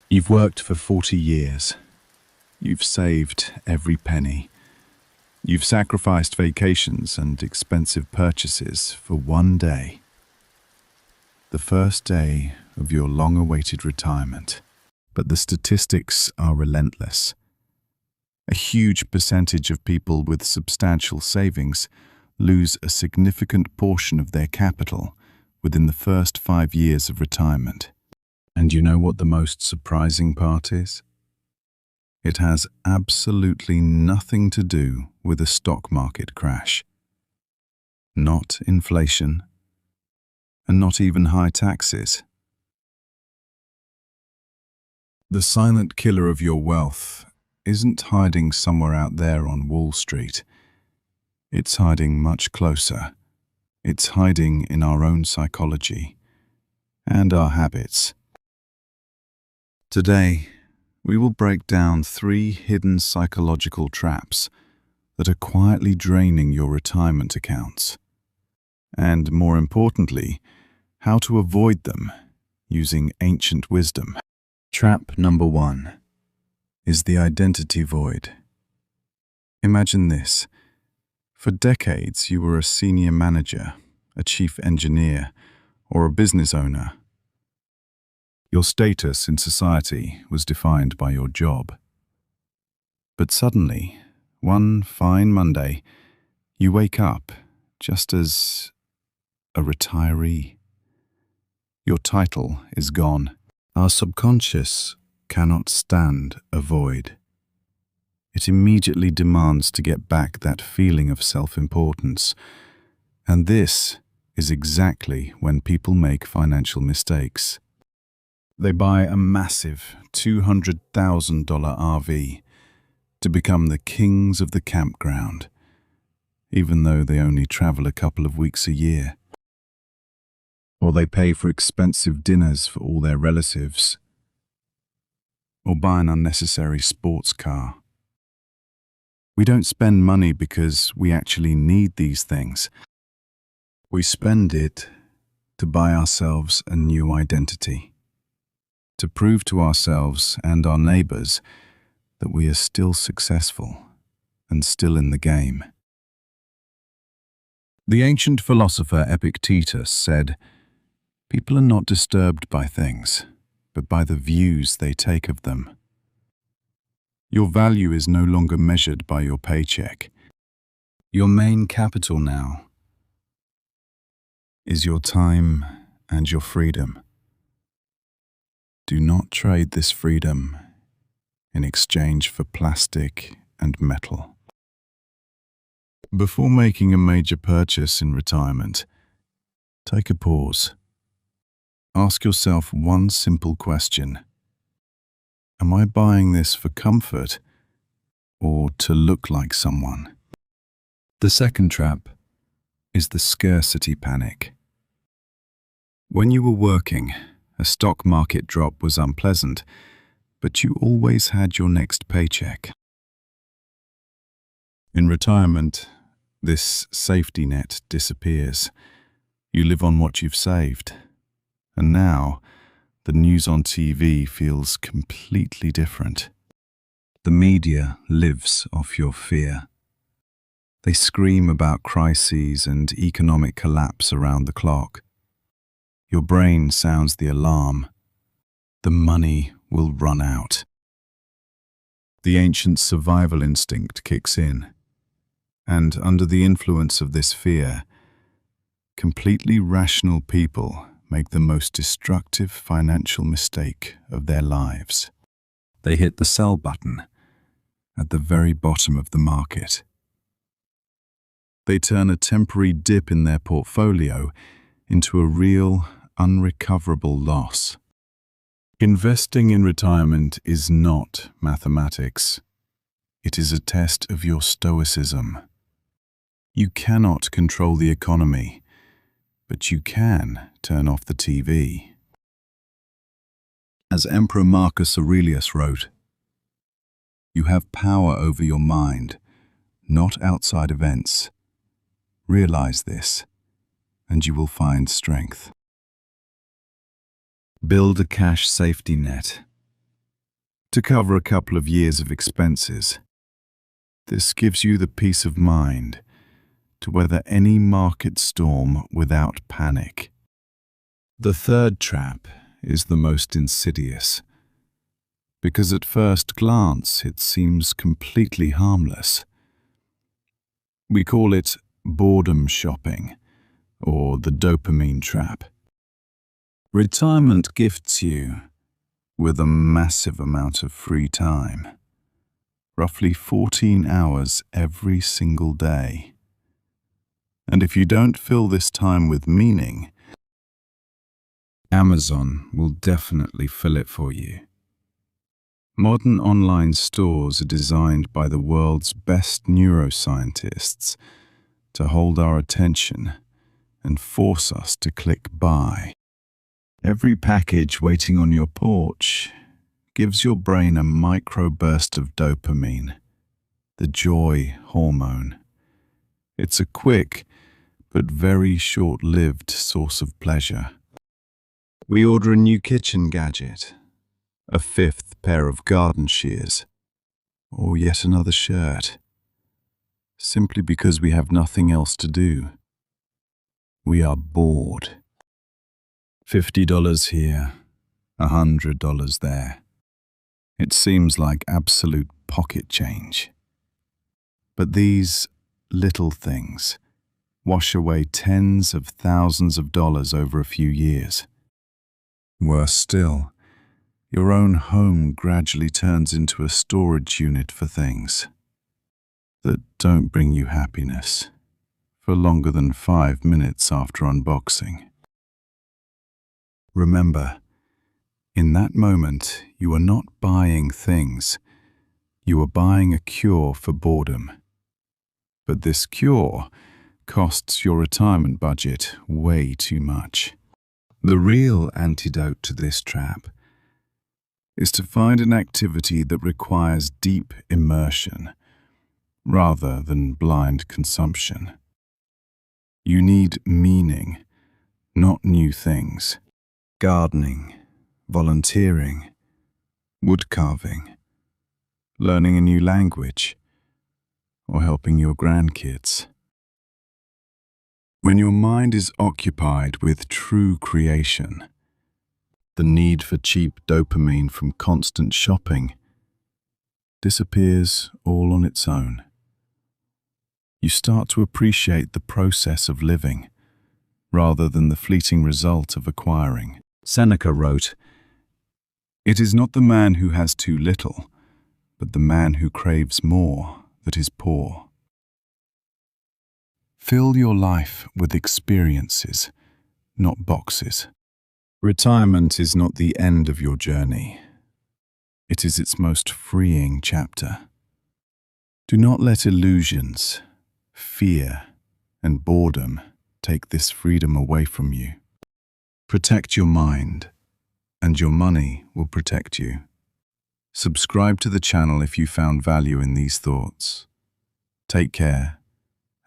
You've worked for 40 years. You've saved every penny. You've sacrificed vacations and expensive purchases for one day. The first day of your long-awaited retirement. But the statistics are relentless. A huge percentage of people with substantial savings lose a significant portion of their capital within the first 5 years of retirement. And you know what the most surprising part is? It has absolutely nothing to do with a stock market crash. Not inflation, and not even high taxes. The silent killer of your wealth isn't hiding somewhere out there on Wall Street. It's hiding much closer. It's hiding in our own psychology and our habits. Today, we will break down 3 hidden psychological traps that are quietly draining your retirement accounts. And more importantly, how to avoid them using ancient wisdom. Trap number 1 is the identity void. Imagine this. For decades, you were a senior manager, a chief engineer, or a business owner. Your status in society was defined by your job. But suddenly, one fine Monday, you wake up just as a retiree. Your title is gone. Our subconscious cannot stand a void. It immediately demands to get back that feeling of self-importance. And this is exactly when people make financial mistakes. They buy a massive $200,000 RV to become the kings of the campground, even though they only travel a couple of weeks a year. Or they pay for expensive dinners for all their relatives, or buy an unnecessary sports car. We don't spend money because we actually need these things. We spend it to buy ourselves a new identity, to prove to ourselves and our neighbors that we are still successful and still in the game. The ancient philosopher Epictetus said, "People are not disturbed by things, but by the views they take of them." Your value is no longer measured by your paycheck. Your main capital now is your time and your freedom. Do not trade this freedom in exchange for plastic and metal. Before making a major purchase in retirement, take a pause. Ask yourself one simple question. Am I buying this for comfort or to look like someone? The second trap is the scarcity panic. When you were working, a stock market drop was unpleasant, but you always had your next paycheck. In retirement, this safety net disappears. You live on what you've saved. And now, the news on TV feels completely different. The media lives off your fear. They scream about crises and economic collapse around the clock. Your brain sounds the alarm. The money will run out. The ancient survival instinct kicks in, and under the influence of this fear, completely rational people make the most destructive financial mistake of their lives. They hit the sell button at the very bottom of the market. They turn a temporary dip in their portfolio into a real, unrecoverable loss. Investing in retirement is not mathematics. It is a test of your stoicism. You cannot control the economy, but you can turn off the TV. As Emperor Marcus Aurelius wrote, "You have power over your mind, not outside events. Realize this, and you will find strength." Build a cash safety net. to cover a couple of years of expenses. This gives you the peace of mind to weather any market storm without panic. The third trap is the most insidious, because at first glance it seems completely harmless. We call it boredom shopping, or the dopamine trap. Retirement gifts you with a massive amount of free time, roughly 14 hours every single day. And if you don't fill this time with meaning, Amazon will definitely fill it for you. Modern online stores are designed by the world's best neuroscientists to hold our attention and force us to click buy. Every package waiting on your porch gives your brain a microburst of dopamine, the joy hormone. It's a quick but very short-lived source of pleasure. We order a new kitchen gadget, a fifth pair of garden shears, or yet another shirt, simply because we have nothing else to do. We are bored. $50 here, $100 there. It seems like absolute pocket change. But these little things wash away tens of thousands of dollars over a few years. Worse still, your own home gradually turns into a storage unit for things that don't bring you happiness for longer than 5 minutes after unboxing. Remember, in that moment, you are not buying things. You are buying a cure for boredom. But this cure costs your retirement budget way too much. The real antidote to this trap is to find an activity that requires deep immersion rather than blind consumption. You need meaning, not new things. Gardening, volunteering, wood carving, learning a new language, or helping your grandkids. When your mind is occupied with true creation, the need for cheap dopamine from constant shopping disappears all on its own. You start to appreciate the process of living rather than the fleeting result of acquiring. Seneca wrote, "It is not the man who has too little, but the man who craves more that is poor." Fill your life with experiences, not boxes. Retirement is not the end of your journey. It is its most freeing chapter. Do not let illusions, fear, and boredom take this freedom away from you. Protect your mind, and your money will protect you. Subscribe to the channel if you found value in these thoughts. Take care,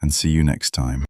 and see you next time.